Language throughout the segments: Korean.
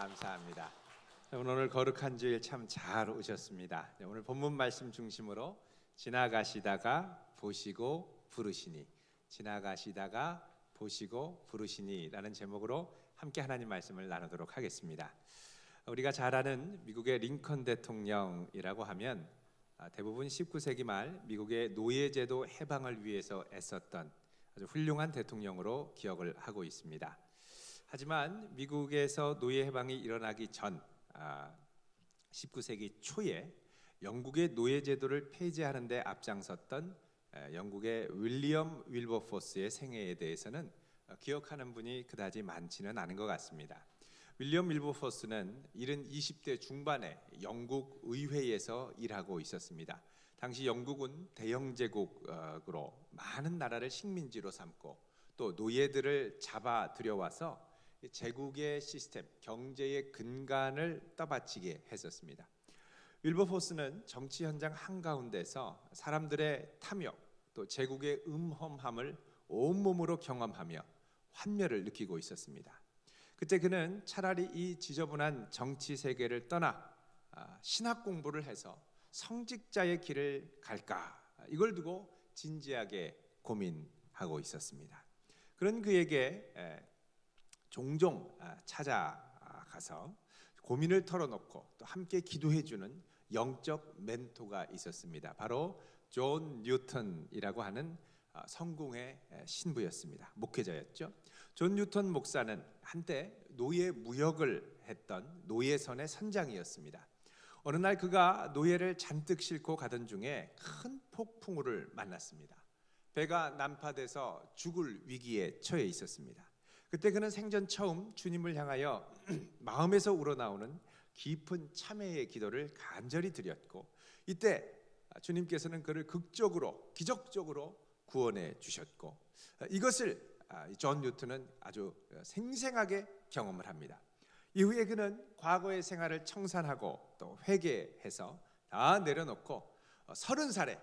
감사합니다. 오늘 거룩한 주일 참 잘 오셨습니다. 오늘 본문 말씀 중심으로 지나가시다가 보시고 부르시니, 지나가시다가 보시고 부르시니 라는 제목으로 함께 하나님 말씀을 나누도록 하겠습니다. 우리가 잘 아는 미국의 링컨 대통령이라고 하면 대부분 19세기 말 미국의 노예제도 해방을 위해서 애썼던 아주 훌륭한 대통령으로 기억을 하고 있습니다. 하지만 미국에서 노예 해방이 일어나기 전 19세기 초에 영국의 노예 제도를 폐지하는 데 앞장섰던 영국의 윌리엄 윌버포스의 생애에 대해서는 기억하는 분이 그다지 많지는 않은 것 같습니다. 윌리엄 윌버포스는 이른 20대 중반에 영국 의회에서 일하고 있었습니다. 당시 영국은 대영 제국으로 많은 나라를 식민지로 삼고 또 노예들을 잡아 들여와서 제국의 시스템, 경제의 근간을 떠받치게 했었습니다. 윌버포스는 정치 현장 한가운데서 사람들의 탐욕, 또 제국의 음험함을 온몸으로 경험하며 환멸을 느끼고 있었습니다. 그때 그는 차라리 이 지저분한 정치 세계를 떠나 신학 공부를 해서 성직자의 길을 갈까, 이걸 두고 진지하게 고민하고 있었습니다. 그런 그에게 종종 찾아가서 고민을 털어놓고 또 함께 기도해주는 영적 멘토가 있었습니다. 바로 존 뉴턴이라고 하는 성공의 신부였습니다. 목회자였죠. 존 뉴턴 목사는 한때 노예 무역을 했던 노예선의 선장이었습니다. 어느 날 그가 노예를 잔뜩 싣고 가던 중에 큰 폭풍우를 만났습니다. 배가 난파돼서 죽을 위기에 처해 있었습니다. 그때 그는 생전 처음 주님을 향하여 마음에서 우러나오는 깊은 참회의 기도를 간절히 드렸고, 이때 주님께서는 그를 극적으로 기적적으로 구원해 주셨고, 이것을 존 뉴턴은 아주 생생하게 경험을 합니다. 이후에 그는 과거의 생활을 청산하고 또 회개해서 다 내려놓고 30살에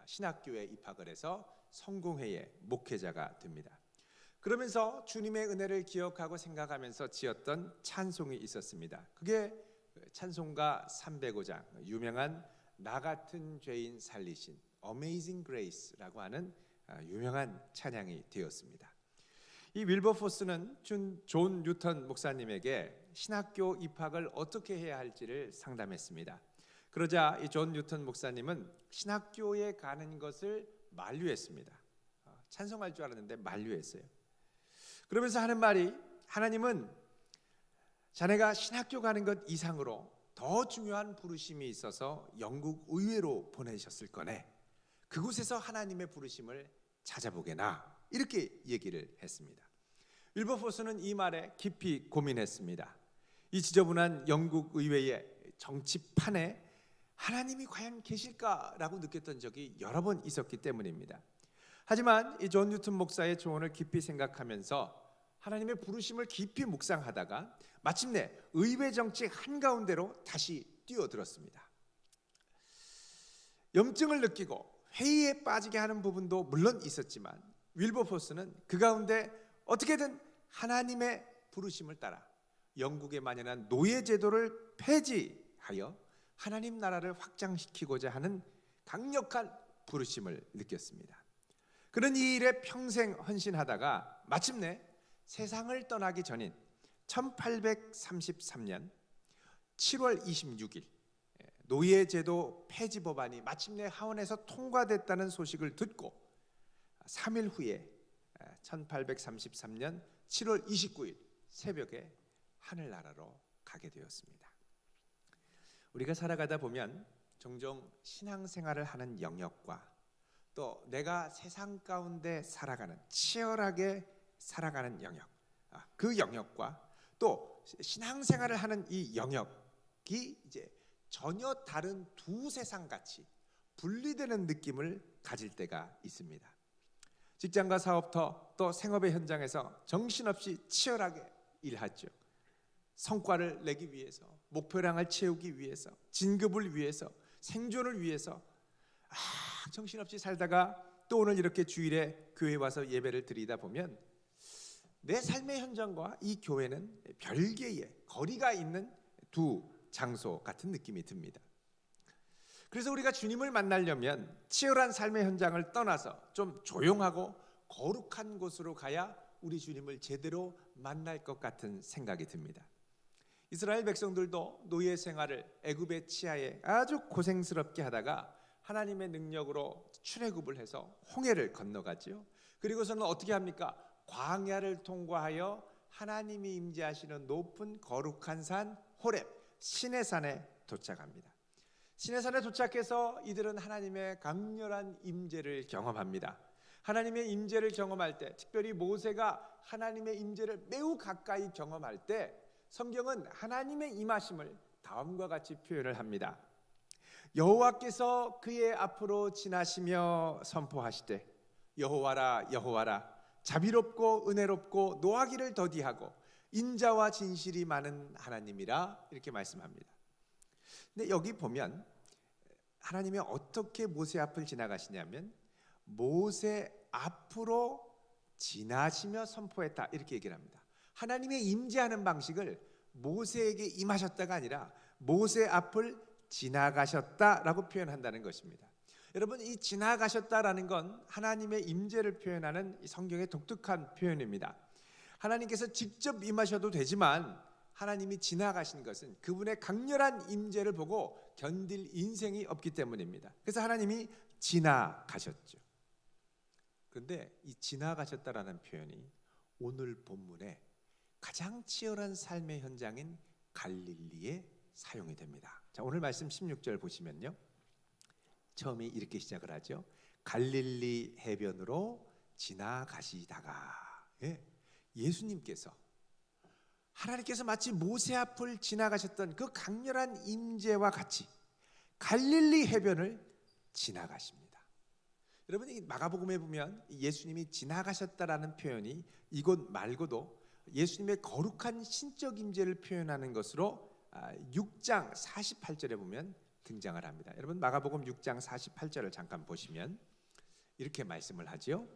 신학교에 입학을 해서 성공회의 목회자가 됩니다. 그러면서 주님의 은혜를 기억하고 생각하면서 지었던 찬송이 있었습니다. 그게 찬송가 305장, 유명한 나 같은 죄인 살리신 Amazing Grace라고 하는 유명한 찬양이 되었습니다. 이 윌버포스는 존 뉴턴 목사님에게 신학교 입학을 어떻게 해야 할지를 상담했습니다. 그러자 이 존 뉴턴 목사님은 신학교에 가는 것을 만류했습니다. 찬송할 줄 알았는데 만류했어요. 그러면서 하는 말이, 하나님은 자네가 신학교 가는 것 이상으로 더 중요한 부르심이 있어서 영국 의회로 보내셨을 거네. 그곳에서 하나님의 부르심을 찾아보게나, 이렇게 얘기를 했습니다. 윌버포스는 이 말에 깊이 고민했습니다. 이 지저분한 영국 의회의 정치판에 하나님이 과연 계실까라고 느꼈던 적이 여러 번 있었기 때문입니다. 하지만 이 존 뉴턴 목사의 조언을 깊이 생각하면서 하나님의 부르심을 깊이 묵상하다가 마침내 의회 정치 한가운데로 다시 뛰어들었습니다. 염증을 느끼고 회의에 빠지게 하는 부분도 물론 있었지만 윌버포스는 그 가운데 어떻게든 하나님의 부르심을 따라 영국에 만연한 노예 제도를 폐지하여 하나님 나라를 확장시키고자 하는 강력한 부르심을 느꼈습니다. 그런 이 일에 평생 헌신하다가 마침내 세상을 떠나기 전인 1833년 7월 26일 노예제도 폐지 법안이 마침내 하원에서 통과됐다는 소식을 듣고 3일 후에 1833년 7월 29일 새벽에 하늘나라로 가게 되었습니다. 우리가 살아가다 보면 종종 신앙생활을 하는 영역과 또 내가 세상 가운데 살아가는, 치열하게 살아가는 영역, 그 영역과 또 신앙생활을 하는 이 영역이 이제 전혀 다른 두 세상같이 분리되는 느낌을 가질 때가 있습니다. 직장과 사업터 또 생업의 현장에서 정신없이 치열하게 일하죠. 성과를 내기 위해서, 목표량을 채우기 위해서, 진급을 위해서, 생존을 위해서 정신없이 살다가 또 오늘 이렇게 주일에 교회에 와서 예배를 드리다 보면 내 삶의 현장과 이 교회는 별개의 거리가 있는 두 장소 같은 느낌이 듭니다. 그래서 우리가 주님을 만나려면 치열한 삶의 현장을 떠나서 좀 조용하고 거룩한 곳으로 가야 우리 주님을 제대로 만날 것 같은 생각이 듭니다. 이스라엘 백성들도 노예 생활을 애굽의 치하에 아주 고생스럽게 하다가 하나님의 능력으로 출애굽을 해서 홍해를 건너가죠. 그리고서는 어떻게 합니까? 광야를 통과하여 하나님이 임재하시는 높은 거룩한 산 호렙 시내산에 도착합니다. 시내산에 도착해서 이들은 하나님의 강렬한 임재를 경험합니다. 하나님의 임재를 경험할 때, 특별히 모세가 하나님의 임재를 매우 가까이 경험할 때 성경은 하나님의 임하심을 다음과 같이 표현을 합니다. 여호와께서 그의 앞으로 지나시며 선포하시되 여호와라 여호와라 자비롭고 은혜롭고 노하기를 더디하고 인자와 진실이 많은 하나님이라, 이렇게 말씀합니다. 근데 여기 보면 하나님이 어떻게 모세 앞을 지나가시냐면 모세 앞으로 지나시며 선포했다, 이렇게 얘기를 합니다. 하나님의 임재하는 방식을 모세에게 임하셨다가 아니라 모세 앞을 지나가셨다라고 표현한다는 것입니다. 여러분, 이 지나가셨다라는 건 하나님의 임재를 표현하는 성경의 독특한 표현입니다. 하나님께서 직접 임하셔도 되지만 하나님이 지나가신 것은 그분의 강렬한 임재를 보고 견딜 인생이 없기 때문입니다. 그래서 하나님이 지나가셨죠. 그런데 이 지나가셨다라는 표현이 오늘 본문에 가장 치열한 삶의 현장인 갈릴리에 사용이 됩니다. 자, 오늘 말씀 16절 보시면요, 처음에 이렇게 시작을 하죠. 갈릴리 해변으로 지나가시다가, 예수님께서 하나님께서 마치 모세 앞을 지나가셨던 그 강렬한 임재와 같이 갈릴리 해변을 지나가십니다. 여러분, 이 마가복음에 보면 예수님이 지나가셨다라는 표현이 이곳 말고도 예수님의 거룩한 신적 임재를 표현하는 것으로 6장 48절에 보면 등장을 합니다. 여러분, 마가복음 6장 48절을 잠깐 보시면 이렇게 말씀을 하죠.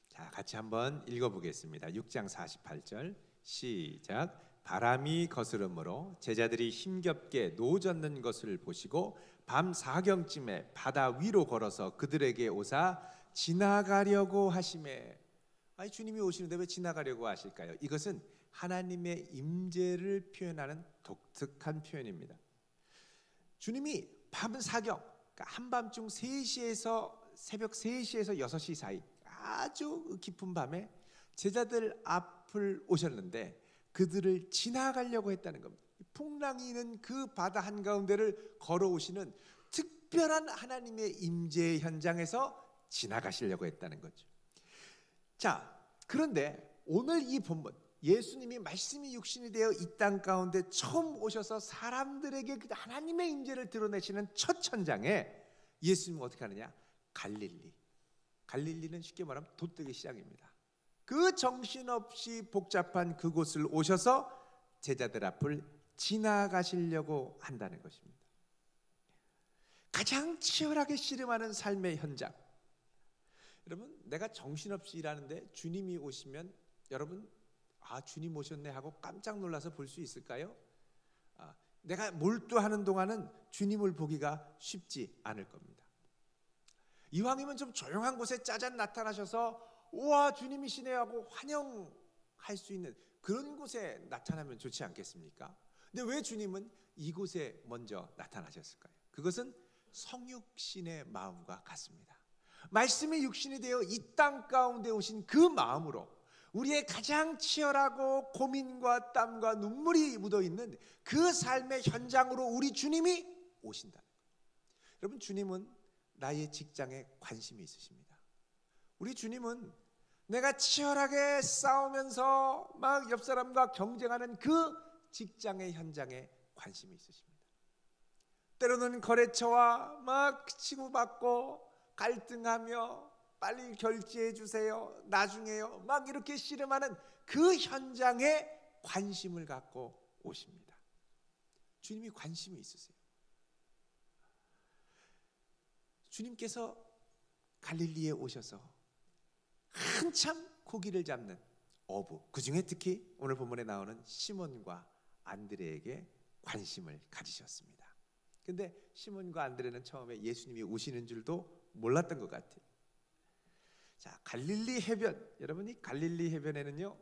자, 같이 한번 읽어보겠습니다. 6장 48절 시작. 바람이 거스름으로 제자들이 힘겹게 노젓는 것을 보시고 밤 사경쯤에 바다 위로 걸어서 그들에게 오사 지나가려고 하시매. 아니, 주님이 오시는데 왜 지나가려고 하실까요? 이것은 하나님의 임재를 표현하는 독특한 표현입니다. 주님이 밤 사경, 그러니까 한밤중 3시에서 새벽 3시에서 6시 사이 아주 깊은 밤에 제자들 앞을 오셨는데 그들을 지나가려고 했다는 겁니다. 풍랑이 있는 그 바다 한가운데를 걸어오시는 특별한 하나님의 임재 현장에서 지나가시려고 했다는 거죠. 자, 그런데 오늘 이 본문, 예수님이 말씀이 육신이 되어 이 땅 가운데 처음 오셔서 사람들에게 그 하나님의 임재를 드러내시는 첫 천장에 예수님은 어떻게 하느냐? 갈릴리는 쉽게 말하면 도떼기 시장입니다. 그 정신없이 복잡한 그곳을 오셔서 제자들 앞을 지나가시려고 한다는 것입니다. 가장 치열하게 씨름하는 삶의 현장. 여러분, 내가 정신없이 일하는데 주님이 오시면 여러분, 주님 오셨네 하고 깜짝 놀라서 볼 수 있을까요? 내가 몰두하는 동안은 주님을 보기가 쉽지 않을 겁니다. 이왕이면 좀 조용한 곳에 짜잔 나타나셔서 우와 주님이시네 하고 환영할 수 있는 그런 곳에 나타나면 좋지 않겠습니까? 근데 왜 주님은 이곳에 먼저 나타나셨을까요? 그것은 성육신의 마음과 같습니다. 말씀이 육신이 되어 이 땅 가운데 오신 그 마음으로 우리의 가장 치열하고 고민과 땀과 눈물이 묻어있는 그 삶의 현장으로 우리 주님이 오신다는 거예요. 여러분, 주님은 나의 직장에 관심이 있으십니다. 우리 주님은 내가 치열하게 싸우면서 막 옆 사람과 경쟁하는 그 직장의 현장에 관심이 있으십니다. 때로는 거래처와 막 치고받고 갈등하며 빨리 결제해 주세요, 나중에요, 막 이렇게 씨름하는 그 현장에 관심을 갖고 오십니다. 주님이 관심이 있으세요. 주님께서 갈릴리에 오셔서 한참 고기를 잡는 어부, 그 중에 특히 오늘 본문에 나오는 시몬과 안드레에게 관심을 가지셨습니다. 근데 시몬과 안드레는 처음에 예수님이 오시는 줄도 몰랐던 것 같아요. 자, 갈릴리 해변, 여러분 이 갈릴리 해변에는요,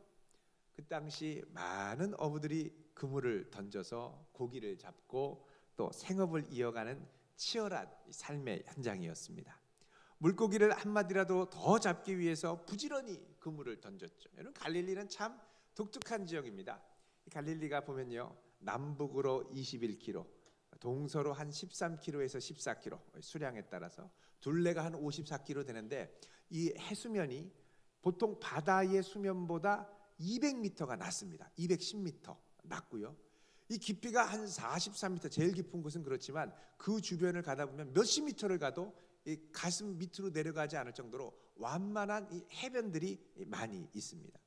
그 당시 많은 어부들이 그물을 던져서 고기를 잡고 또 생업을 이어가는 치열한 삶의 현장이었습니다. 물고기를 한 마디라도 더 잡기 위해서 부지런히 그물을 던졌죠. 여러분 갈릴리는 참 독특한 지역입니다. 갈릴리가 보면요, 남북으로 21km, 동서로 한 13km에서 14km, 수량에 따라서 둘레가 한 54km 되는데, 이 해수면이 보통 바다의 수면보다 200m가 낮습니다. 210m 낮고요. 이 깊이가 한 43m, 제일 깊은 곳은 그렇지만 그 주변을 가다 보면 몇십 미터를 가도 이 가슴 밑으로 내려가지 않을 정도로 완만한 이 해변들이 많이 있습니다.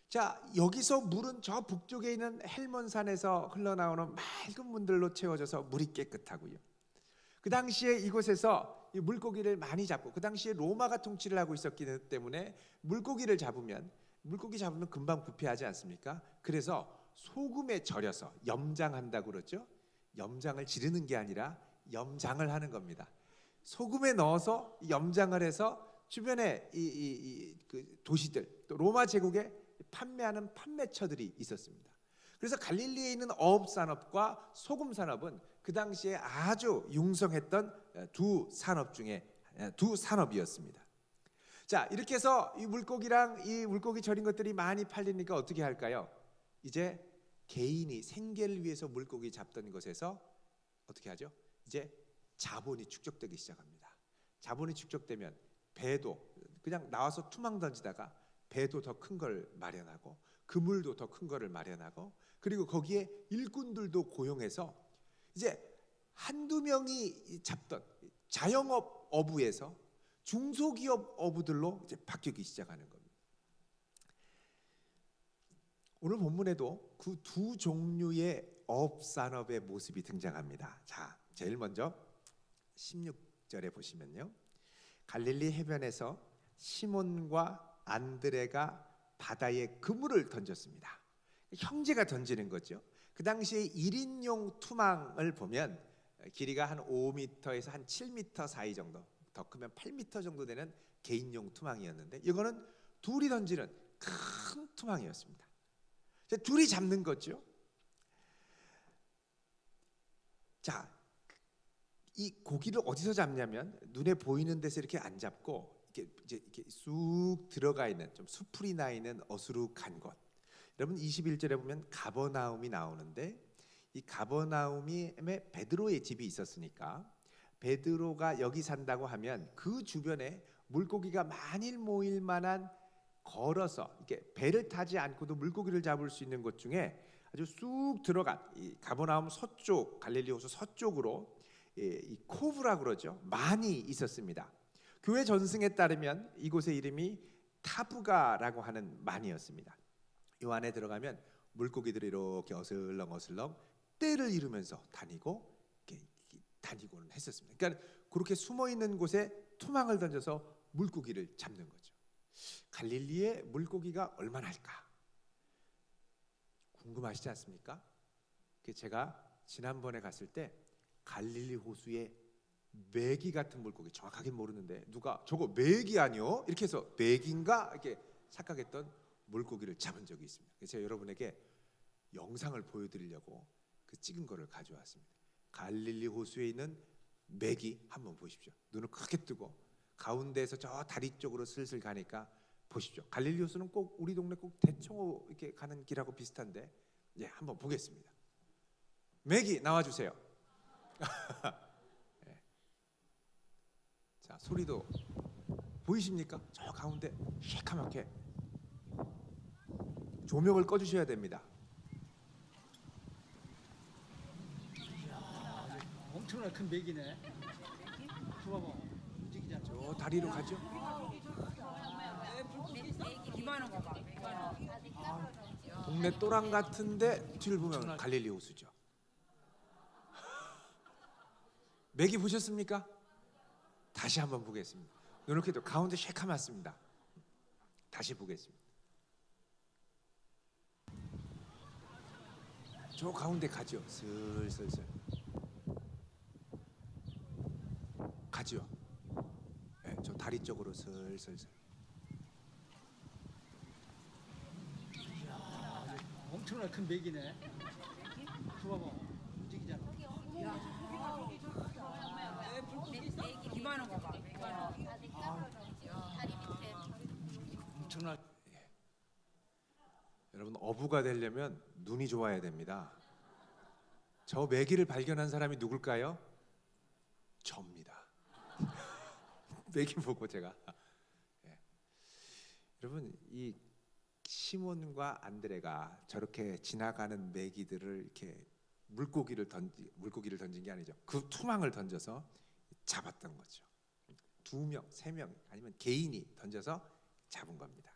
자, 여기서 물은 저 북쪽에 있는 헬몬산에서 흘러나오는 맑은 문들로 채워져서 물이 깨끗하고요. 그 당시에 이곳에서 이 물고기를 많이 잡고, 그 당시에 로마가 통치를 하고 있었기 때문에 물고기 잡으면 금방 부패하지 않습니까? 그래서 소금에 절여서 염장한다고 그러죠. 염장을 지르는 게 아니라 염장을 하는 겁니다. 소금에 넣어서 염장을 해서 주변에 그 도시들, 또 로마 제국에 판매하는 판매처들이 있었습니다. 그래서 갈릴리에 있는 어업 산업과 소금 산업은 그 당시에 아주 융성했던 두 산업 중에 두 산업이었습니다. 자, 이렇게 해서 이 물고기랑 이 물고기 절인 것들이 많이 팔리니까 어떻게 할까요? 이제 개인이 생계를 위해서 물고기 잡던 것에서 어떻게 하죠? 이제 자본이 축적되기 시작합니다. 자본이 축적되면 배도 그냥 나와서 투망 던지다가 배도 더 큰 걸 마련하고 그물도 더 큰 거를 마련하고, 그리고 거기에 일꾼들도 고용해서 이제 한두 명이 잡던 자영업 어부에서 중소기업 어부들로 이제 바뀌기 시작하는 겁니다. 오늘 본문에도 그 두 종류의 어업 산업의 모습이 등장합니다. 자, 제일 먼저 16절에 보시면요, 갈릴리 해변에서 시몬과 안드레가 바다에 그물을 던졌습니다. 형제가 던지는 거죠. 그 당시에 1인용 투망을 보면 길이가 한 5m에서 한 7m 사이 정도, 더 크면 8m 정도 되는 개인용 투망이었는데, 이거는 둘이 던지는 큰 투망이었습니다. 둘이 잡는 거죠. 자, 이 고기를 어디서 잡냐면 눈에 보이는 데서 이렇게 안 잡고 이렇게 쑥 들어가 있는, 좀 수풀이 나 있는 어수룩한 곳. 여러분 21절에 보면 가버나움이 나오는데, 이 가버나움에 베드로의 집이 있었으니까 베드로가 여기 산다고 하면 그 주변에 물고기가 만일 모일 만한, 걸어서 이렇게 배를 타지 않고도 물고기를 잡을 수 있는 곳 중에 아주 쑥 들어간 이 가버나움 서쪽, 갈릴리 호수 서쪽으로 이 코브라 그러죠, 많이 있었습니다. 교회 전승에 따르면 이곳의 이름이 타부가라고 하는 만이었습니다. 이 안에 들어가면 물고기들이 이렇게 어슬렁어슬렁 떼를 이루면서 다니고는 했었습니다. 그러니까 그렇게 숨어 있는 곳에 투망을 던져서 물고기를 잡는 거죠. 갈릴리의 물고기가 얼마나 할까 궁금하시지 않습니까? 제가 지난번에 갔을 때 갈릴리 호수에 메기 같은 물고기, 정확하게 모르는데 누가 저거 메기 아니요? 이렇게 해서 메기인가 이렇게 착각했던 물고기를 잡은 적이 있습니다. 그래서 제가 여러분에게 영상을 보여드리려고 그 찍은 거를 가져왔습니다. 갈릴리 호수에 있는 메기 한번 보십시오. 눈을 크게 뜨고 가운데에서 저 다리 쪽으로 슬슬 가니까 보십시오. 갈릴리 호수는 꼭 우리 동네 꼭 대청호 이렇게 가는 길하고 비슷한데, 예, 한번 보겠습니다. 메기 나와주세요. 네. 자, 소리도 보이십니까? 저 가운데 시커멓게 조명을 꺼주셔야 됩니다. 엄청나게 큰 맥이네. 봐봐, 움직이잖아. 저 다리로 가죠. 동네 또랑 같은데 뒤를 보면 갈릴리 호수죠. 맥이 보셨습니까? 다시 한번 보겠습니다. 이렇게도 가운데 시커멓습니다. 다시 보겠습니다. 저 가운데 가죠. 슬슬슬 가죠. 네, 저 다리 쪽으로 슬슬슬. 엄청나게 큰 맥이네. 봐봐, 움직이잖아. 이만한 거 봐. 엄청나. 여러분, 어부가 되려면 눈이 좋아야 됩니다. 저 메기를 발견한 사람이 누굴까요? 접니다. 메기 보고 제가 예. 여러분, 이 시몬과 안드레가 저렇게 지나가는 메기들을 이렇게 물고기를 던진 게 아니죠. 그 투망을 던져서 잡았던 거죠. 2명, 3명 아니면 개인이 던져서 잡은 겁니다.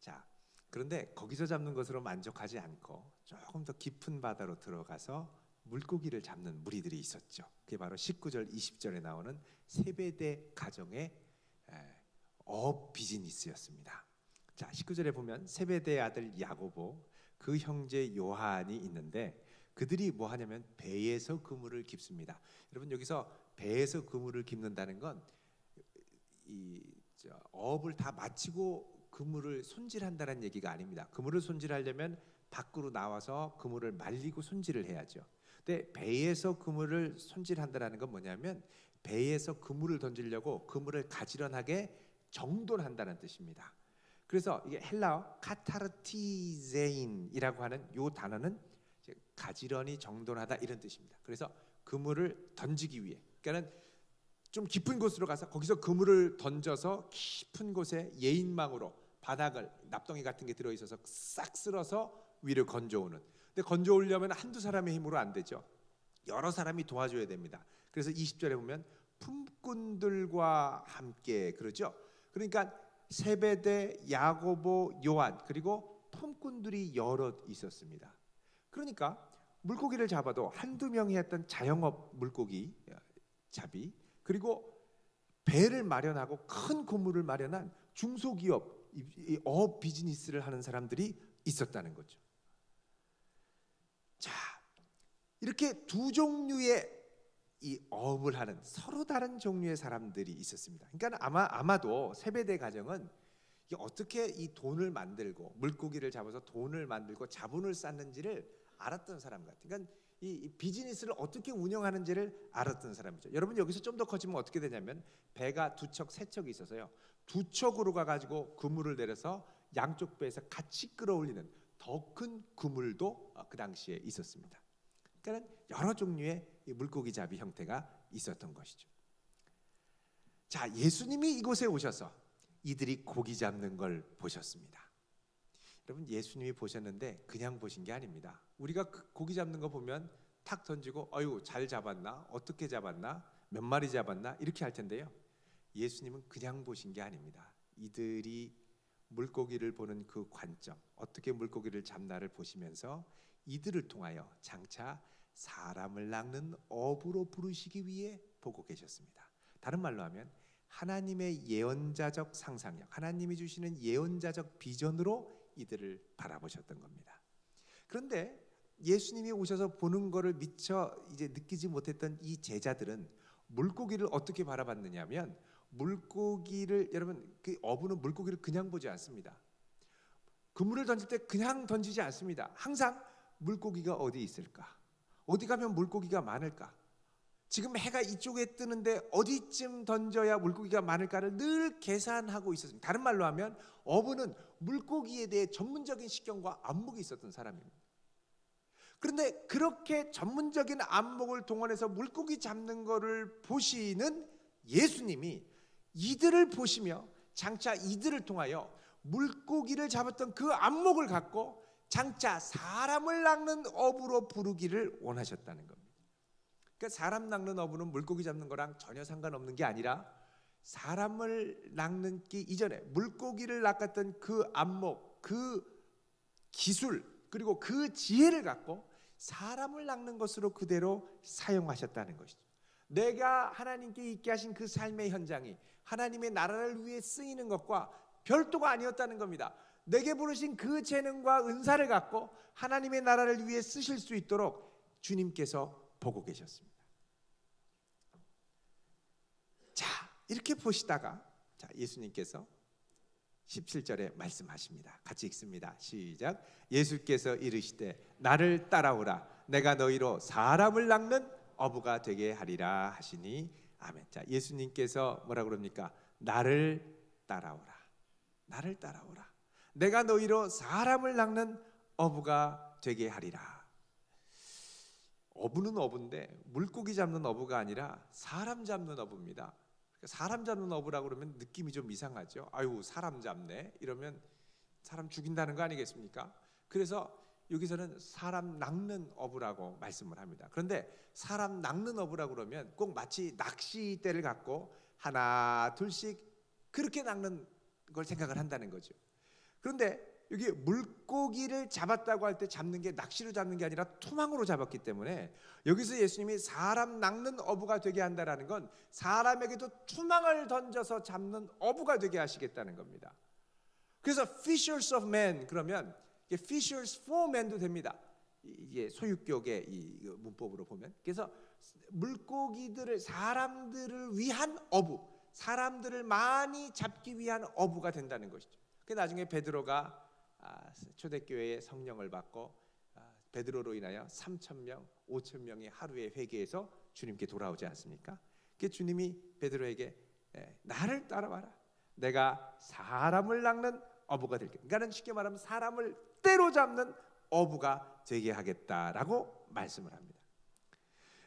자, 그런데 거기서 잡는 것으로 만족하지 않고 조금 더 깊은 바다로 들어가서 물고기를 잡는 무리들이 있었죠. 그게 바로 19절, 20절에 나오는 세베대 가정의 어업 비즈니스였습니다. 자, 19절에 보면 세베대의 아들 야고보, 그 형제 요한이 있는데 그들이 뭐 하냐면 배에서 그물을 깁습니다. 여러분, 여기서 배에서 그물을 깁는다는 건 어업을 다 마치고 그물을 손질한다는 얘기가 아닙니다. 그물을 손질하려면 밖으로 나와서 그물을 말리고 손질을 해야죠. 근데 배에서 그물을 손질한다는 건 뭐냐면 배에서 그물을 던지려고 그물을 가지런하게 정돈한다는 뜻입니다. 그래서 이게 헬라어 카타르티제인이라고 하는 이 단어는 가지런히 정돈하다 이런 뜻입니다. 그래서 그물을 던지기 위해, 그러니까는 좀 깊은 곳으로 가서 거기서 그물을 던져서 깊은 곳에 예인망으로 바닥을, 납덩이 같은 게 들어있어서 싹 쓸어서 위를 건져오는. 근데 건져오려면 한두 사람의 힘으로 안 되죠. 여러 사람이 도와줘야 됩니다. 그래서 20절에 보면 품꾼들과 함께 그러죠. 그러니까 세베대, 야고보, 요한, 그리고 품꾼들이 여럿 있었습니다. 그러니까 물고기를 잡아도 한두 명이 했던 자영업 물고기 잡이, 그리고 배를 마련하고 큰 그물을 마련한 중소기업, 어업 비즈니스를 하는 사람들이 있었다는 거죠. 자, 이렇게 두 종류의 이 어업을 하는 서로 다른 종류의 사람들이 있었습니다. 그러니까 아마도 세베대 가정은 어떻게 이 돈을 만들고 물고기를 잡아서 돈을 만들고 자본을 쌓는지를 알았던 사람 같아요. 그러니까 이 비즈니스를 어떻게 운영하는지를 알았던 사람이죠. 여러분, 여기서 좀 더 커지면 어떻게 되냐면 배가 2척, 3척이 있어서요. 2척으로 가가지고 그물을 내려서 양쪽 배에서 같이 끌어올리는 더 큰 그물도 그 당시에 있었습니다. 그러니까 여러 종류의 물고기 잡이 형태가 있었던 것이죠. 자, 예수님이 이곳에 오셔서 이들이 고기 잡는 걸 보셨습니다. 여러분, 예수님이 보셨는데 그냥 보신 게 아닙니다. 우리가 고기 잡는 거 보면 탁 던지고 어유 잘 잡았나? 어떻게 잡았나? 몇 마리 잡았나? 이렇게 할 텐데요. 예수님은 그냥 보신 게 아닙니다. 이들이 물고기를 보는 그 관점, 어떻게 물고기를 잡나를 보시면서 이들을 통하여 장차 사람을 낚는 어부로 부르시기 위해 보고 계셨습니다. 다른 말로 하면 하나님의 예언자적 상상력, 하나님이 주시는 예언자적 비전으로 이들을 바라보셨던 겁니다. 그런데 예수님이 오셔서 보는 것을 미처 이제 느끼지 못했던 이 제자들은 물고기를 어떻게 바라봤느냐면, 물고기를, 여러분, 그 어부는 물고기를 그냥 보지 않습니다. 그물을 던질 때 그냥 던지지 않습니다. 항상 물고기가 어디 있을까? 어디 가면 물고기가 많을까? 지금 해가 이쪽에 뜨는데 어디쯤 던져야 물고기가 많을까를 늘 계산하고 있었습니다. 다른 말로 하면 어부는 물고기에 대해 전문적인 식견과 안목이 있었던 사람입니다. 그런데 그렇게 전문적인 안목을 동원해서 물고기 잡는 것을 보시는 예수님이 이들을 보시며 장차 이들을 통하여 물고기를 잡았던 그 안목을 갖고 장차 사람을 낚는 어부로 부르기를 원하셨다는 겁니다. 그러니까 사람 낚는 어부는 물고기 잡는 거랑 전혀 상관없는 게 아니라 사람을 낚기 이전에 물고기를 낚았던 그 안목, 그 기술, 그리고 그 지혜를 갖고 사람을 낚는 것으로 그대로 사용하셨다는 것이죠. 내가 하나님께 있게 하신 그 삶의 현장이 하나님의 나라를 위해 쓰이는 것과 별도가 아니었다는 겁니다. 내게 부르신 그 재능과 은사를 갖고 하나님의 나라를 위해 쓰실 수 있도록 주님께서 보고 계셨습니다. 자, 이렇게 보시다가 예수님께서 17절에 말씀하십니다. 같이 읽습니다. 시작. 예수께서 이르시되 나를 따라오라. 내가 너희로 사람을 낚는 어부가 되게 하리라 하시니 아멘. 자, 예수님께서 뭐라 그럽니까? 나를 따라오라. 나를 따라오라. 내가 너희로 사람을 낚는 어부가 되게 하리라. 어부는 어부인데 물고기 잡는 어부가 아니라 사람 잡는 어부입니다. 사람 잡는 어부라고 그러면 느낌이 좀 이상하죠. 아유, 사람 잡네 이러면 사람 죽인다는 거 아니겠습니까? 그래서 여기서는 사람 낚는 어부라고 말씀을 합니다. 그런데 사람 낚는 어부라고 그러면 꼭 마치 낚시대를 갖고 하나 둘씩 그렇게 낚는 걸 생각을 한다는 거죠. 그런데 여기 물고기를 잡았다고 할 때 잡는 게 낚시로 잡는 게 아니라 투망으로 잡았기 때문에 여기서 예수님이 사람 낚는 어부가 되게 한다라는 건 사람에게도 투망을 던져서 잡는 어부가 되게 하시겠다는 겁니다. 그래서 fishers of men 그러면 fishers for men도 됩니다. 이게 소유격의 이 문법으로 보면 그래서 물고기들을 사람들을 위한 어부, 사람들을 많이 잡기 위한 어부가 된다는 것이죠. 그 나중에 베드로가 초대교회의 성령을 받고 베드로로 인하여 3,000명, 5,000명이 하루에 회개해서 주님께 돌아오지 않습니까? 그 주님이 베드로에게 나를 따라와라. 내가 사람을 낚는 어부가 될게. 그러니까는 쉽게 말하면 사람을 때로잡는 어부가 되게 하겠다라고 말씀을 합니다.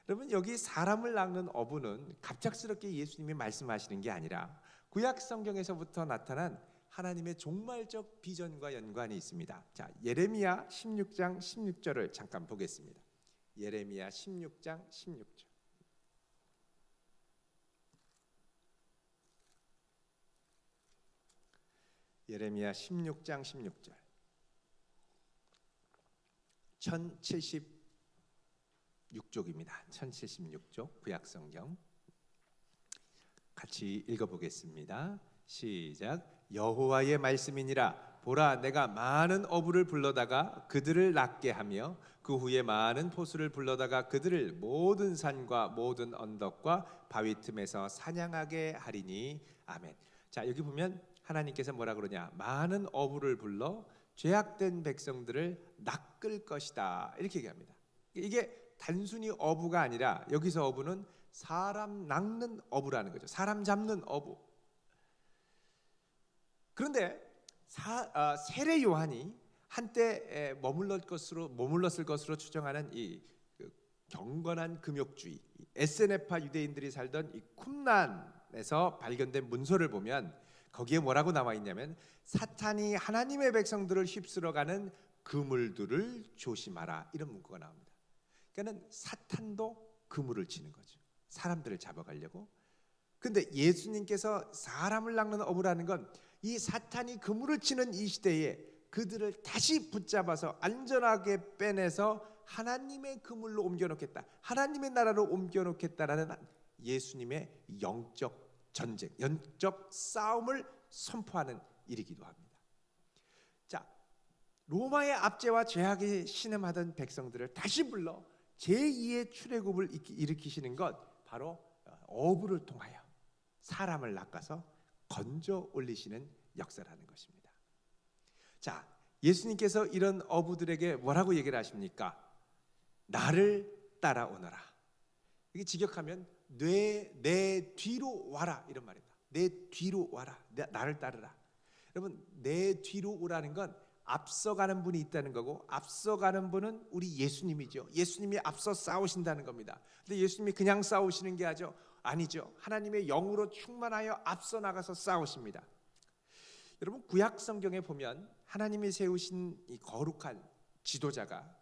여러분 여기 사람을 낚는 어부는 갑작스럽게 예수님이 말씀하시는 게 아니라 구약 성경에서부터 나타난 하나님의 종말적 비전과 연관이 있습니다. 자, 예레미야 16장 16절을 잠깐 보겠습니다. 예레미야 16장 16절. 예레미야 16장 16절. 1076쪽입니다. 1076쪽 구약성경. 같이 읽어보겠습니다. 시작. 여호와의 말씀이니라. 보라, 내가 많은 어부를 불러다가 그들을 낚게 하며 그 후에 많은 포수를 불러다가 그들을 모든 산과 모든 언덕과 바위 틈에서 사냥하게 하리니 아멘. 자, 여기 보면 하나님께서 뭐라 그러냐? 많은 어부를 불러 죄악된 백성들을 낚을 것이다 이렇게 얘기합니다. 이게 단순히 어부가 아니라 여기서 어부는 사람 낚는 어부라는 거죠. 사람 잡는 어부. 그런데 세례 요한이 한때 머물렀을 것으로 추정하는 이 경건한 금욕주의, 에세네파 유대인들이 살던 이 쿰란에서 발견된 문서를 보면 거기에 뭐라고 나와 있냐면 사탄이 하나님의 백성들을 휩쓸어가는 그물들을 조심하라 이런 문구가 나옵니다. 그러니까는 사탄도 그물을 치는 거죠. 사람들을 잡아가려고. 근데 예수님께서 사람을 낚는 어부라는 건 이 사탄이 그물을 치는 이 시대에 그들을 다시 붙잡아서 안전하게 빼내서 하나님의 그물로 옮겨놓겠다, 하나님의 나라로 옮겨놓겠다라는 예수님의 영적 전쟁, 영적 싸움을 선포하는 일이기도 합니다. 자, 로마의 압제와 죄악에 신음하던 백성들을 다시 불러 제2의 출애굽을 일으키시는 것, 바로 어부를 통하여 사람을 낚아서 건져 올리시는 역사라는 것입니다. 자, 예수님께서 이런 어부들에게 뭐라고 얘기를 하십니까? 나를 따라오너라. 이게 직역하면 내 뒤로 와라 이런 말입니다. 내 뒤로 와라. 나를 따르라. 여러분, 내 뒤로 오라는 건 앞서가는 분이 있다는 거고, 앞서가는 분은 우리 예수님이죠. 예수님이 앞서 싸우신다는 겁니다. 근데 예수님이 그냥 싸우시는 게 아니죠. 하나님의 영으로 충만하여 앞서 나가서 싸우십니다. 여러분, 구약 성경에 보면 하나님이 세우신 이 거룩한 지도자가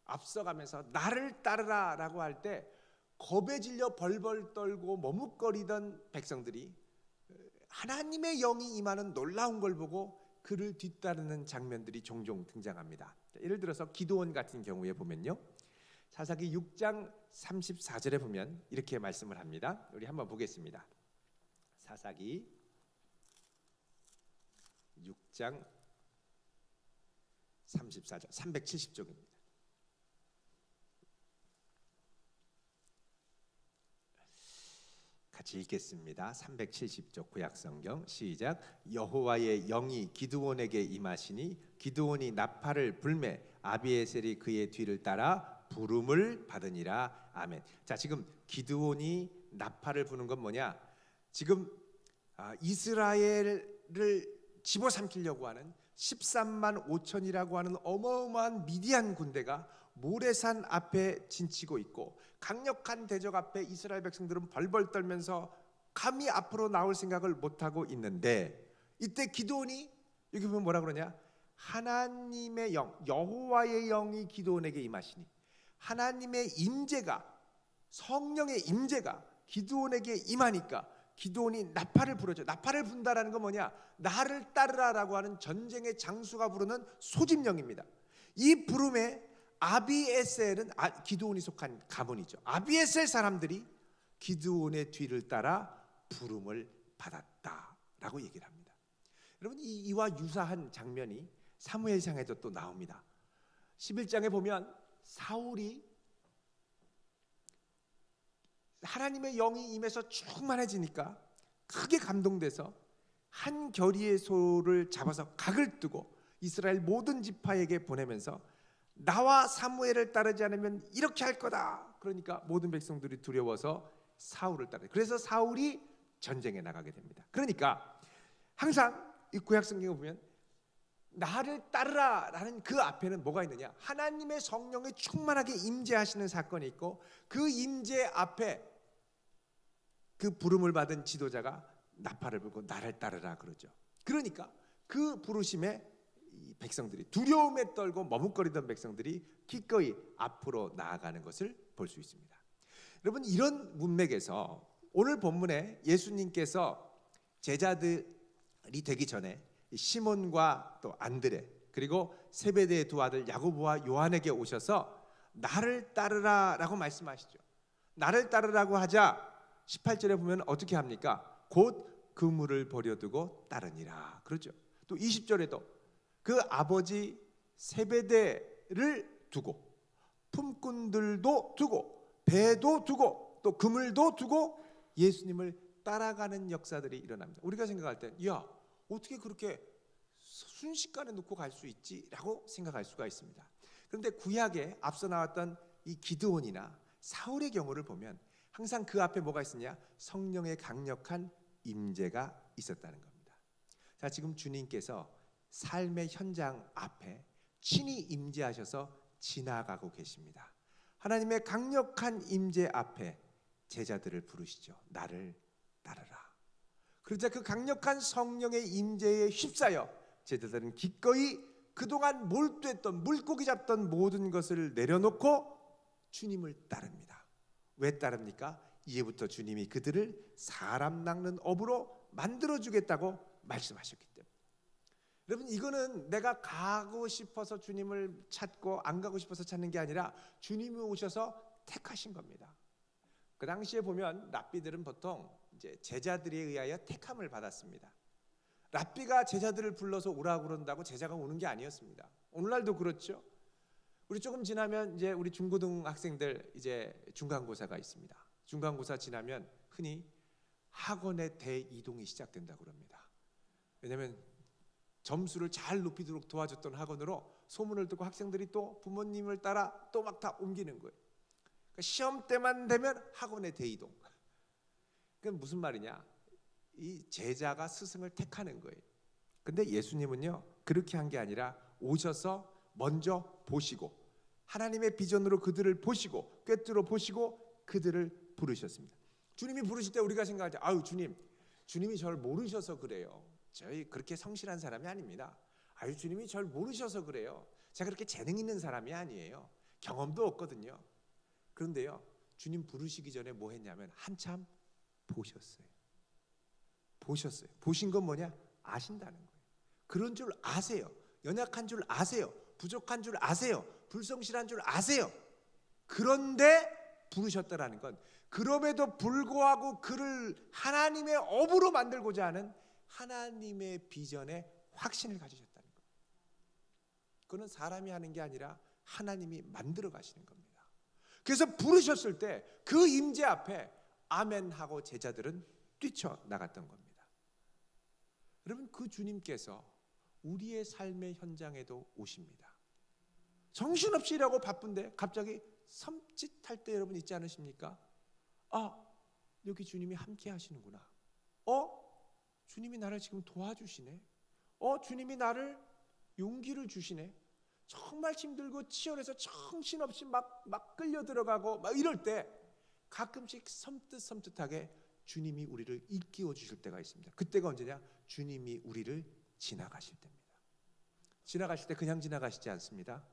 앞서가면서 나를 따르라라고 할 때 겁에 질려 벌벌 떨고 머뭇거리던 백성들이 하나님의 영이 임하는 놀라운 걸 보고 그를 뒤따르는 장면들이 종종 등장합니다. 예를 들어서 기드온 같은 경우에 보면요, 사사기 6장 34절에 보면 이렇게 말씀을 합니다. 우리 한번 보겠습니다. 사사기 6장 34절 370쪽입니다. 같이 읽겠습니다. 370쪽 구약성경 시작. 여호와의 영이 기드온에게 임하시니 기드온이 나팔을 불매 아비에셀이 그의 뒤를 따라 부름을 받으니라. 아멘. 자, 지금 기드온이 나팔을 부는 건 뭐냐? 지금 이스라엘을 집어삼키려고 하는 13만 5천이라고 하는 어마어마한 미디안 군대가 모래산 앞에 진치고 있고 강력한 대적 앞에 이스라엘 백성들은 벌벌 떨면서 감히 앞으로 나올 생각을 못하고 있는데, 이때 기드온이 여기 보면 뭐라 그러냐? 하나님의 영, 여호와의 영이 기드온에게 임하시니, 하나님의 임재가, 성령의 임재가 기드온에게 임하니까 기드온이 나팔을 부르죠. 나팔을 분다라는 건 뭐냐? 나를 따르라라고 하는 전쟁의 장수가 부르는 소집령입니다. 이 부름에 아비에셀은 기드온이 속한 가문이죠. 아비에셀 사람들이 기드온의 뒤를 따라 부름을 받았다라고 얘기를 합니다. 여러분, 이와 유사한 장면이 사무엘상에도 또 나옵니다. 11장에 보면 사울이 하나님의 영이 임해서 충만해지니까 크게 감동돼서 한 겨리의 소를 잡아서 각을 뜨고 이스라엘 모든 지파에게 보내면서 나와 사무엘을 따르지 않으면 이렇게 할 거다. 그러니까 모든 백성들이 두려워서 사울을 따르죠. 그래서 사울이 전쟁에 나가게 됩니다. 그러니까 항상 이 구약성경을 보면 나를 따르라라는 그 앞에는 뭐가 있느냐? 하나님의 성령이 충만하게 임재하시는 사건이 있고, 그 임재 앞에 그 부름을 받은 지도자가 나팔을 불고 나를 따르라 그러죠. 그러니까 그 부르심에 이 백성들이 두려움에 떨고 머뭇거리던 백성들이 기꺼이 앞으로 나아가는 것을 볼 수 있습니다. 여러분, 이런 문맥에서 오늘 본문에 예수님께서 제자들이 되기 전에 시몬과 또 안드레 그리고 세베대의 두 아들 야고보와 요한에게 오셔서 나를 따르라라고 말씀하시죠. 나를 따르라고 하자 18절에 보면 어떻게 합니까? 곧 그물을 버려두고 따르니라 그러죠. 또 20절에도 그 아버지 세베대를 두고 품꾼들도 두고 배도 두고 또 그물도 두고 예수님을 따라가는 역사들이 일어납니다. 우리가 생각할 때 야, 어떻게 그렇게 순식간에 놓고 갈 수 있지라고 생각할 수가 있습니다. 그런데 구약에 앞서 나왔던 이 기드온이나 사울의 경우를 보면 항상 그 앞에 뭐가 있었냐? 성령의 강력한 임재가 있었다는 겁니다. 자, 지금 주님께서 삶의 현장 앞에 친히 임재하셔서 지나가고 계십니다. 하나님의 강력한 임재 앞에 제자들을 부르시죠. 나를 따르라. 그러자 그 강력한 성령의 임재에 휩싸여 제자들은 기꺼이 그동안 몰두했던 물고기 잡던 모든 것을 내려놓고 주님을 따릅니다. 왜 따릅니까? 이제부터 주님이 그들을 사람 낚는 업으로 만들어주겠다고 말씀하셨기 때문에. 여러분, 이거는 내가 가고 싶어서 주님을 찾고 안 가고 싶어서 찾는 게 아니라 주님이 오셔서 택하신 겁니다. 그 당시에 보면 랍비들은 보통 이제 제자들에 의하여 택함을 받았습니다. 랍비가 제자들을 불러서 오라고 그런다고 제자가 오는 게 아니었습니다. 오늘날도 그렇죠. 우리 조금 지나면 이제 우리 중고등학생들 이제 중간고사가 있습니다. 중간고사 지나면 흔히 학원의 대이동이 시작된다고 그럽니다. 왜냐하면 점수를 잘 높이도록 도와줬던 학원으로 소문을 듣고 학생들이 또 부모님을 따라 또 막 다 옮기는 거예요. 그러니까 시험 때만 되면 학원의 대이동. 그건 무슨 말이냐? 이 제자가 스승을 택하는 거예요. 근데 예수님은요, 그렇게 한 게 아니라 오셔서 먼저 보시고 하나님의 비전으로 그들을 보시고 꿰뚫어 보시고 그들을 부르셨습니다. 주님이 부르실 때 우리가 생각할 때 아유, 주님이 저를 모르셔서 그래요. 저희 그렇게 성실한 사람이 아닙니다. 아유, 주님이 저를 모르셔서 그래요. 제가 그렇게 재능 있는 사람이 아니에요. 경험도 없거든요. 그런데요, 주님 부르시기 전에 뭐 했냐면 한참 보셨어요. 보신 건 뭐냐? 아신다는 거예요. 그런 줄 아세요. 연약한 줄 아세요. 부족한 줄 아세요. 불성실한 줄 아세요. 그런데 부르셨다라는 건 그럼에도 불구하고 그를 하나님의 업으로 만들고자 하는 하나님의 비전에 확신을 가지셨다는 거예요. 그건 사람이 하는 게 아니라 하나님이 만들어 가시는 겁니다. 그래서 부르셨을 때 그 임재 앞에 아멘 하고 제자들은 뛰쳐나갔던 겁니다. 여러분, 그 주님께서 우리의 삶의 현장에도 오십니다. 정신없이 일하고 바쁜데 갑자기 섬찟할 때 여러분 있지 않으십니까? 아, 여기 주님이 함께 하시는구나. 주님이 나를 지금 도와주시네. 주님이 나를 용기를 주시네. 정말 힘들고 치열해서 정신없이 막 끌려 들어가고 막 이럴 때 가끔씩 섬뜩하게 주님이 우리를 일깨워 주실 때가 있습니다. 그때가 언제냐? 주님이 우리를 지나가실 때입니다. 지나가실 때 그냥 지나가시지 않습니다.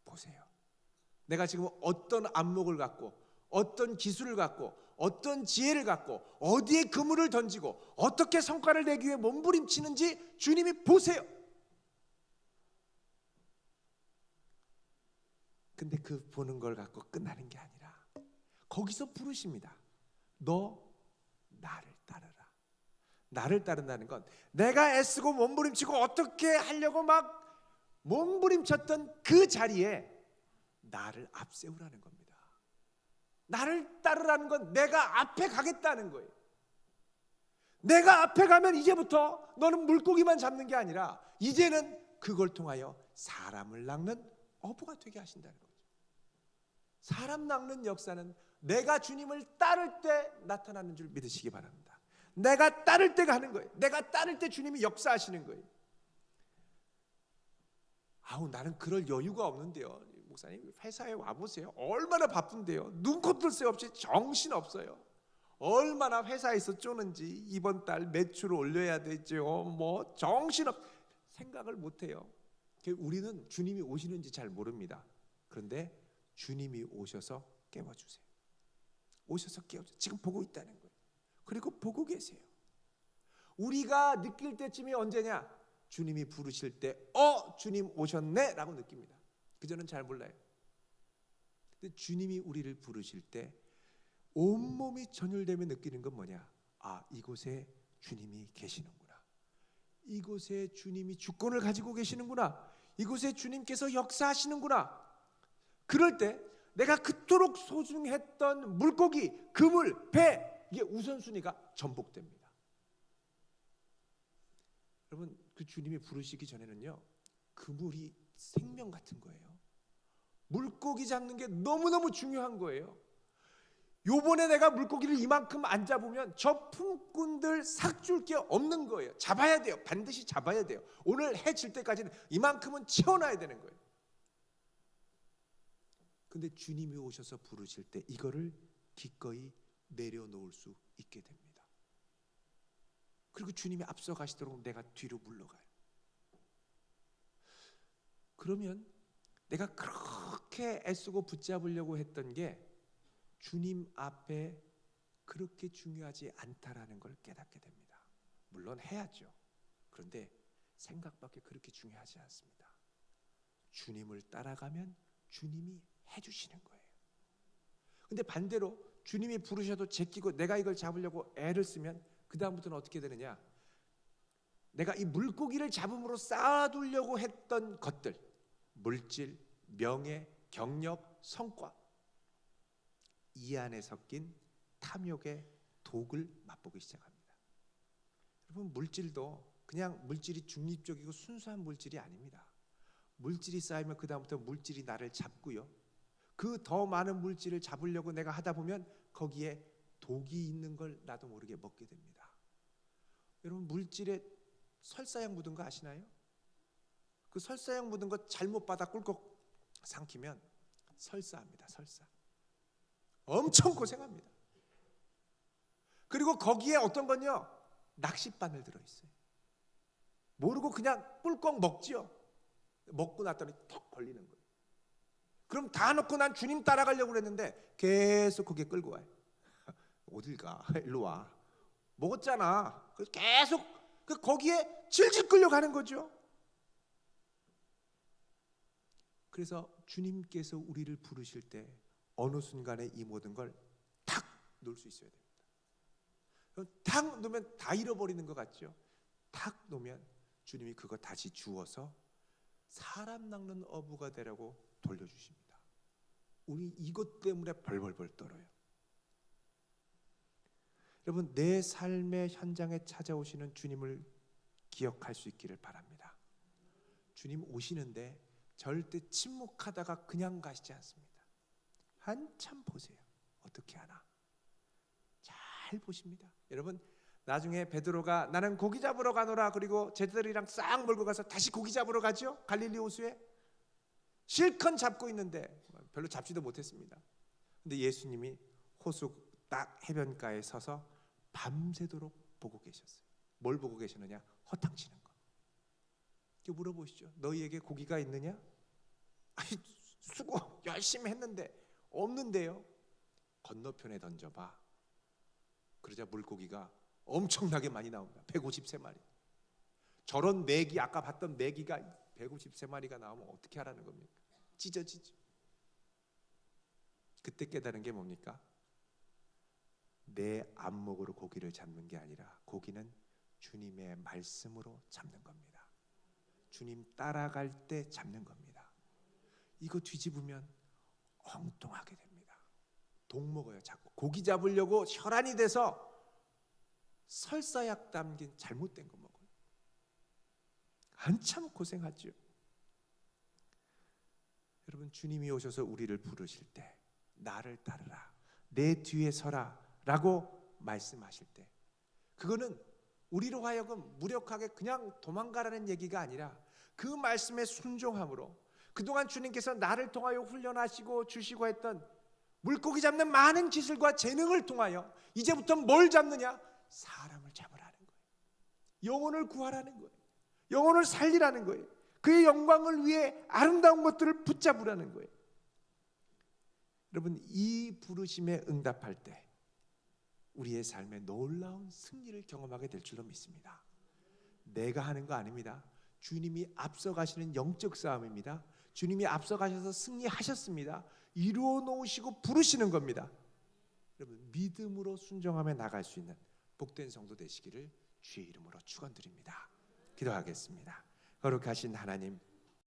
보세요. 내가 지금 어떤 안목을 갖고, 어떤 기술을 갖고, 어떤 지혜를 갖고, 어디에 그물을 던지고, 어떻게 성과를 내기 위해 몸부림치는지 주님이 보세요. 근데 그 보는 걸 갖고 끝나는 게 아니라 거기서 부르십니다. 너 나를 따르라. 나를 따른다는 건 내가 애쓰고 몸부림치고 어떻게 하려고 막 몸부림쳤던 그 자리에 나를 앞세우라는 겁니다. 나를 따르라는 건 내가 앞에 가겠다는 거예요. 내가 앞에 가면 이제부터 너는 물고기만 잡는 게 아니라 이제는 그걸 통하여 사람을 낚는 어부가 되게 하신다는 거죠. 사람 낚는 역사는 내가 주님을 따를 때 나타나는 줄 믿으시기 바랍니다. 내가 따를 때 가는 거예요. 내가 따를 때 주님이 역사하시는 거예요. 나는 그럴 여유가 없는데요. 목사님, 회사에 와보세요. 얼마나 바쁜데요. 눈코 뜰 새 없이 정신없어요. 얼마나 회사에서 쪼는지, 이번 달 매출을 올려야 되죠. 뭐 정신없, 생각을 못해요. 우리는 주님이 오시는지 잘 모릅니다. 그런데 주님이 오셔서 깨워주세요. 오셔서 깨워주세요. 지금 보고 있다는 거예요. 그리고 보고 계세요. 우리가 느낄 때쯤이 언제냐? 주님이 부르실 때 주님 오셨네 라고 느낍니다. 그전엔 잘 몰라요. 근데 주님이 우리를 부르실 때 온몸이 전율되며 느끼는 건 뭐냐? 이곳에 주님이 계시는구나. 이곳에 주님이 주권을 가지고 계시는구나. 이곳에 주님께서 역사하시는구나. 그럴 때 내가 그토록 소중했던 물고기, 그물, 배, 이게 우선순위가 전복됩니다. 여러분, 그 주님이 부르시기 전에는요, 그물이 생명 같은 거예요. 물고기 잡는 게 너무너무 중요한 거예요. 요번에 내가 물고기를 이만큼 안 잡으면 저 품꾼들 삭 줄 게 없는 거예요. 잡아야 돼요. 반드시 잡아야 돼요. 오늘 해 질 때까지는 이만큼은 채워놔야 되는 거예요. 근데 주님이 오셔서 부르실 때 이거를 기꺼이 내려놓을 수 있게 됩니다. 그리고 주님이 앞서 가시도록 내가 뒤로 물러가요. 그러면 내가 그렇게 애쓰고 붙잡으려고 했던 게 주님 앞에 그렇게 중요하지 않다라는 걸 깨닫게 됩니다. 물론 해야죠. 그런데 생각밖에 그렇게 중요하지 않습니다. 주님을 따라가면 주님이 해주시는 거예요. 근데 반대로 주님이 부르셔도 제끼고 내가 이걸 잡으려고 애를 쓰면 그 다음부터는 어떻게 되느냐? 내가 이 물고기를 잡음으로 쌓아두려고 했던 것들, 물질, 명예, 경력, 성과, 이 안에 섞인 탐욕의 독을 맛보기 시작합니다. 여러분, 물질도 그냥 물질이 중립적이고 순수한 물질이 아닙니다. 물질이 쌓이면 그 다음부터 물질이 나를 잡고요. 그 더 많은 물질을 잡으려고 내가 하다 보면 거기에 독이 있는 걸 나도 모르게 먹게 됩니다. 여러분, 물질에 설사약 묻은 거 아시나요? 그 설사약 묻은 거 잘못 받아 꿀꺽 삼키면 설사합니다. 설사. 엄청 고생합니다. 그리고 거기에 어떤 건요, 낚싯바늘 들어있어요. 모르고 그냥 꿀꺽 먹지요. 먹고 났더니 턱 걸리는 거예요. 그럼 다 넣고 난 주님 따라가려고 그랬는데 계속 그게 끌고 와요. 어딜 가? 일로 와. 먹었잖아. 계속 거기에 질질 끌려가는 거죠. 그래서 주님께서 우리를 부르실 때 어느 순간에 이 모든 걸 탁 놓을 수 있어야 됩니다. 탁 놓으면 다 잃어버리는 것 같죠. 탁 놓으면 주님이 그거 다시 주워서 사람 낚는 어부가 되라고 돌려주십니다. 우리 이것 때문에 벌벌벌 떨어요. 여러분, 내 삶의 현장에 찾아오시는 주님을 기억할 수 있기를 바랍니다. 주님 오시는데 절대 침묵하다가 그냥 가시지 않습니다. 한참 보세요. 어떻게 하나? 잘 보십니다. 여러분, 나중에 베드로가 나는 고기 잡으러 가노라 그리고 제자들이랑 싹 몰고 가서 다시 고기 잡으러 가죠. 갈릴리 호수에 실컷 잡고 있는데 별로 잡지도 못했습니다. 근데 예수님이 호수 딱 해변가에 서서 밤새도록 보고 계셨어요. 뭘 보고 계셨느냐? 허탕치는 거. 물어보시죠. 너희에게 고기가 있느냐? 아니, 수고 열심히 했는데 없는데요. 건너편에 던져봐. 그러자 물고기가 엄청나게 많이 나옵니다. 153마리. 저런 메기, 아까 봤던 메기가 153마리가 나오면 어떻게 하라는 겁니까? 찢어지죠. 그때 깨달은 게 뭡니까? 내 안목으로 고기를 잡는 게 아니라 고기는 주님의 말씀으로 잡는 겁니다. 주님 따라갈 때 잡는 겁니다. 이거 뒤집으면 엉뚱하게 됩니다. 독 먹어요. 자꾸 고기 잡으려고 혈안이 돼서 설사약 담긴 잘못된 거 먹어요. 한참 고생하죠. 여러분, 주님이 오셔서 우리를 부르실 때 나를 따르라, 내 뒤에 서라 라고 말씀하실 때 그거는 우리로 하여금 무력하게 그냥 도망가라는 얘기가 아니라 그 말씀에 순종함으로 그동안 주님께서 나를 통하여 훈련하시고 주시고 했던 물고기 잡는 많은 기술과 재능을 통하여 이제부터 뭘 잡느냐? 사람을 잡으라는 거예요. 영혼을 구하라는 거예요. 영혼을 살리라는 거예요. 그의 영광을 위해 아름다운 것들을 붙잡으라는 거예요. 여러분, 이 부르심에 응답할 때 우리의 삶에 놀라운 승리를 경험하게 될 줄로 믿습니다. 내가 하는 거 아닙니다. 주님이 앞서가시는 영적 싸움입니다. 주님이 앞서가셔서 승리하셨습니다. 이루어 놓으시고 부르시는 겁니다. 여러분, 믿음으로 순종하며 나갈 수 있는 복된 성도 되시기를 주의 이름으로 축원드립니다. 기도하겠습니다. 거룩하신 하나님,